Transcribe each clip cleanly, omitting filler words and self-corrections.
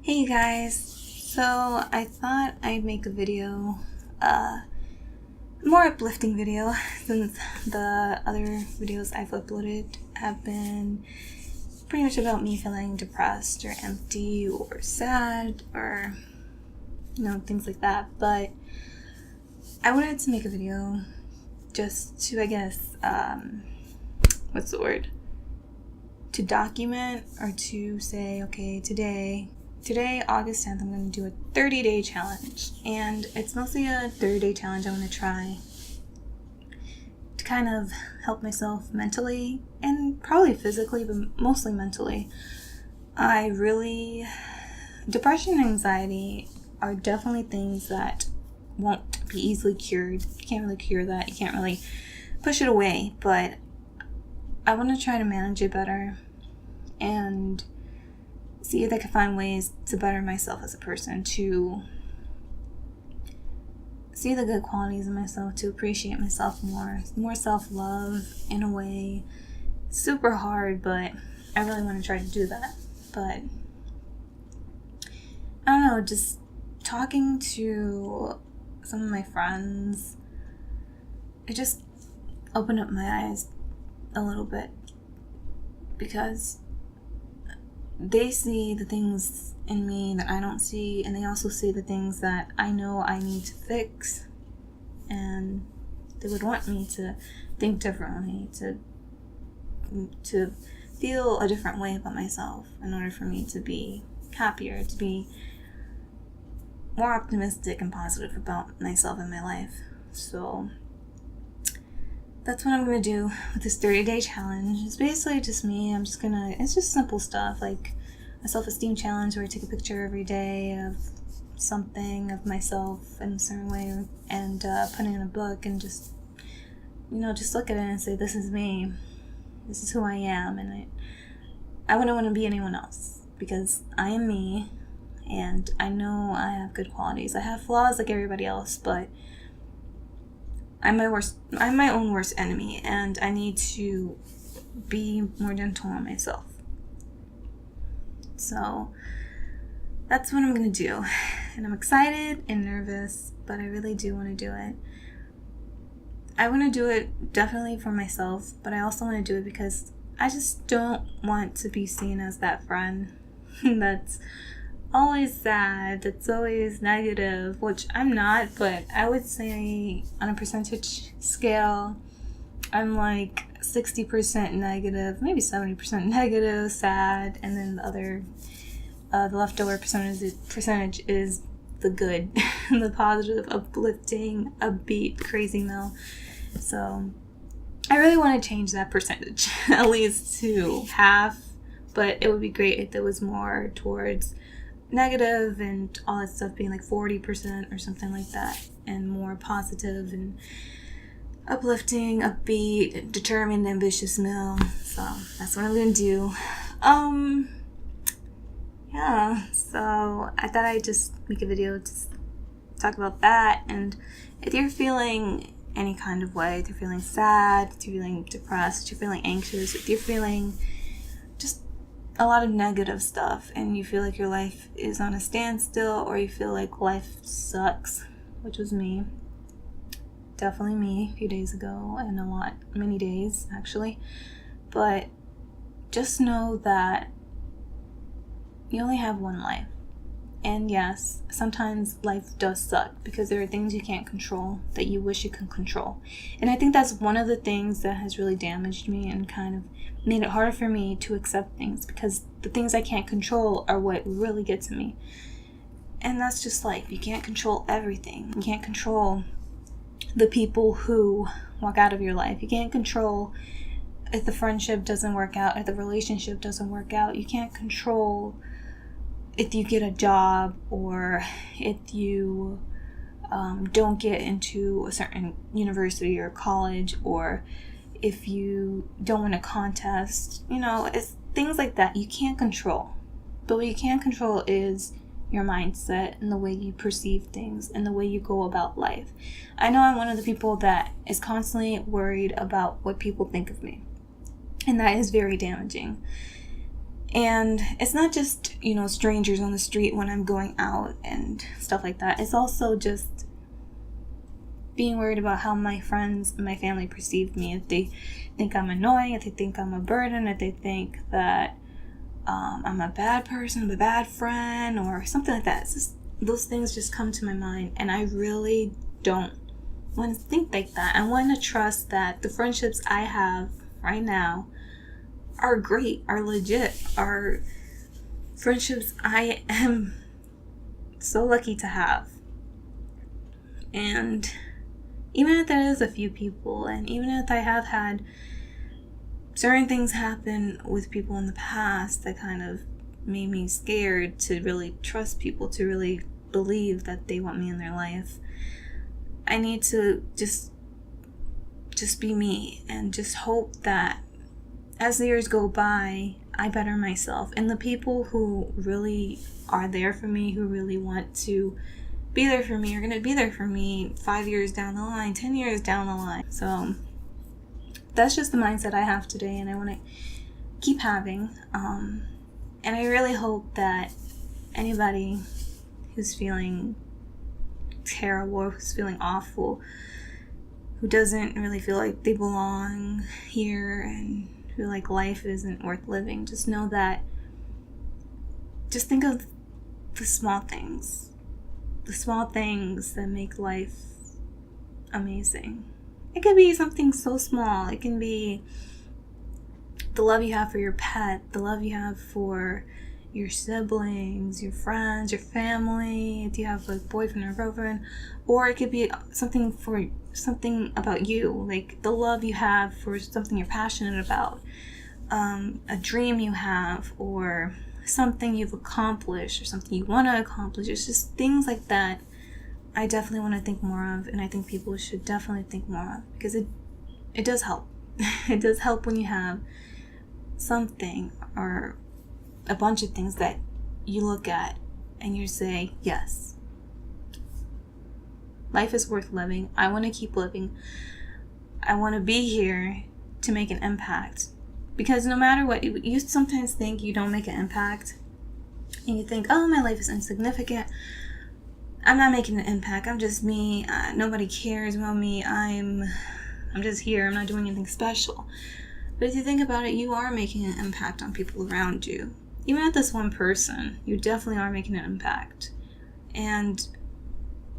Hey you guys, so I thought I'd make a video, more uplifting video, since the other videos I've uploaded have been pretty much about me feeling depressed or empty or sad or, things like that. But I wanted to make a video just to, what's the word? To document or to say, okay, today, August 10th, I'm going to do a 30-day challenge. And it's mostly a 30-day challenge I want to try to kind of help myself mentally and probably physically, but mostly mentally. Depression and anxiety are definitely things that won't be easily cured. You can't really cure that. You can't really push it away, but I want to try to manage it better and see if I can find ways to better myself as a person, to see the good qualities in myself, to appreciate myself more self-love in a way. It's super hard, but I really want to try to do that. But I don't know, just talking to some of my friends, it just opened up my eyes a little bit, because they see the things in me that I don't see, and they also see the things that I know I need to fix, and they would want me to think differently, to feel a different way about myself in order for me to be happier, to be more optimistic and positive about myself and my life. So that's what I'm going to do with this 30-day challenge. It's basically just me. It's just simple stuff, like a self-esteem challenge where I take a picture every day of something of myself in a certain way and put it in a book and just look at it and say, this is me. This is who I am. And I wouldn't want to be anyone else, because I am me, and I know I have good qualities. I have flaws like everybody else, but I'm my own worst enemy, and I need to be more gentle on myself. So that's what I'm going to do. And I'm excited and nervous, but I really do want to do it. I want to do it definitely for myself, but I also want to do it because I just don't want to be seen as that friend that's always sad, that's always negative, which I'm not, but I would say on a percentage scale, I'm like 60% negative, maybe 70% negative, sad, and then the leftover percentage is the good, the positive, uplifting, upbeat, crazy Mel. So I really want to change that percentage, at least to half, but it would be great if there was more towards negative and all that stuff being like 40% or something like that, and more positive and uplifting, upbeat, determined, ambitious Mel. So that's what I'm gonna do. So I thought I'd just make a video to talk about that. And if you're feeling any kind of way, if you're feeling sad, if you're feeling depressed, if you're feeling anxious, if you're feeling just a lot of negative stuff and you feel like your life is on a standstill, or you feel like life sucks, which was me, definitely me a few days ago, and many days actually, but just know that you only have one life. And yes, sometimes life does suck because there are things you can't control that you wish you could control. And I think that's one of the things that has really damaged me and kind of made it harder for me to accept things, because the things I can't control are what really get to me. And that's just life. You can't control everything. You can't control the people who walk out of your life. You can't control if the friendship doesn't work out, if the relationship doesn't work out. You can't control if you get a job, or if you don't get into a certain university or college, or if you don't win a contest. It's things like that you can't control. But what you can control is your mindset and the way you perceive things and the way you go about life. I know I'm one of the people that is constantly worried about what people think of me, and that is very damaging. And it's not just, strangers on the street when I'm going out and stuff like that. It's also just being worried about how my friends and my family perceive me. If they think I'm annoying, if they think I'm a burden, if they think that I'm a bad person, I'm a bad friend, or something like that. It's just, those things just come to my mind, and I really don't want to think like that. I want to trust that the friendships I have right now are great, are legit, are friendships I am so lucky to have. And even if there is a few people, and even if I have had certain things happen with people in the past that kind of made me scared to really trust people, to really believe that they want me in their life, I need to just be me, and just hope that as the years go by, I better myself. And the people who really are there for me, who really want to be there for me, are going to be there for me 5 years down the line, 10 years down the line. So that's just the mindset I have today, and I want to keep having. And I really hope that anybody who's feeling terrible, who's feeling awful, who doesn't really feel like they belong here and feel like life isn't worth living, just know that, just think of the small things that make life amazing. It could be something so small. It can be the love you have for your pet, the love you have for your siblings, your friends, your family, if you have a boyfriend or girlfriend, or it could be something about you, like the love you have for something you're passionate about, a dream you have, or something you've accomplished, or something you want to accomplish. It's just things like that I definitely want to think more of, and I think people should definitely think more of, because it does help. It does help when you have something or a bunch of things that you look at and you say, yes, life is worth living. I want to keep living. I want to be here to make an impact. Because no matter what, you sometimes think you don't make an impact, and you think, oh, my life is insignificant. I'm not making an impact. I'm just me. Nobody cares about me. I'm just here. I'm not doing anything special. But if you think about it, you are making an impact on people around you. Even if that's one person, you definitely are making an impact. And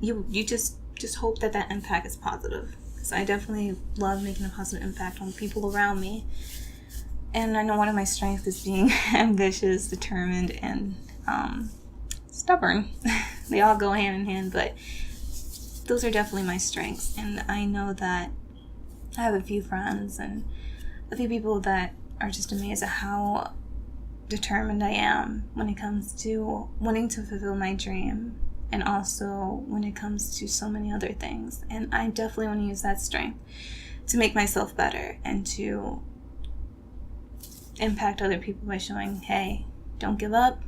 you just hope that impact is positive. Because I definitely love making a positive impact on people around me. And I know one of my strengths is being ambitious, determined, and stubborn. They all go hand in hand, but those are definitely my strengths. And I know that I have a few friends and a few people that are just amazed at how determined I am when it comes to wanting to fulfill my dream, and also when it comes to so many other things. And I definitely want to use that strength to make myself better and to impact other people by showing, hey, don't give up,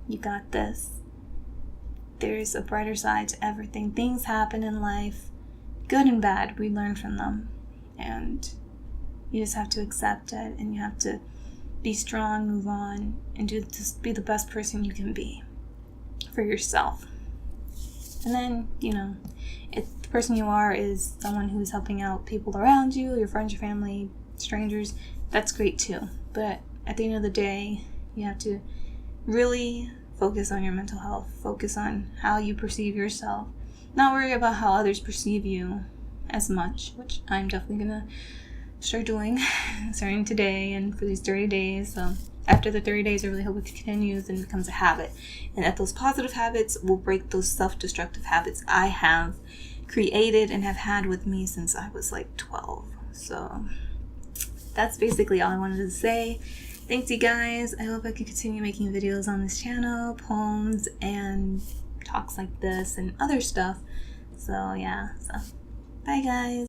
you got this. There's a brighter side to everything. Things happen in life, good and bad, we learn from them, and you just have to accept it, and you have to be strong, move on, and just be the best person you can be for yourself. And then, if the person you are is someone who's helping out people around you, your friends, your family, strangers, that's great too. But at the end of the day, you have to really focus on your mental health, focus on how you perceive yourself, not worry about how others perceive you as much, which I'm definitely gonna start doing starting today and for these 30 days. So after the 30 days, I really hope it continues and becomes a habit, and that those positive habits will break those self-destructive habits I have created and have had with me since I was like 12. So that's basically all I wanted to say. Thanks, you guys. I hope I can continue making videos on this channel, poems and talks like this and other stuff. So yeah, bye guys.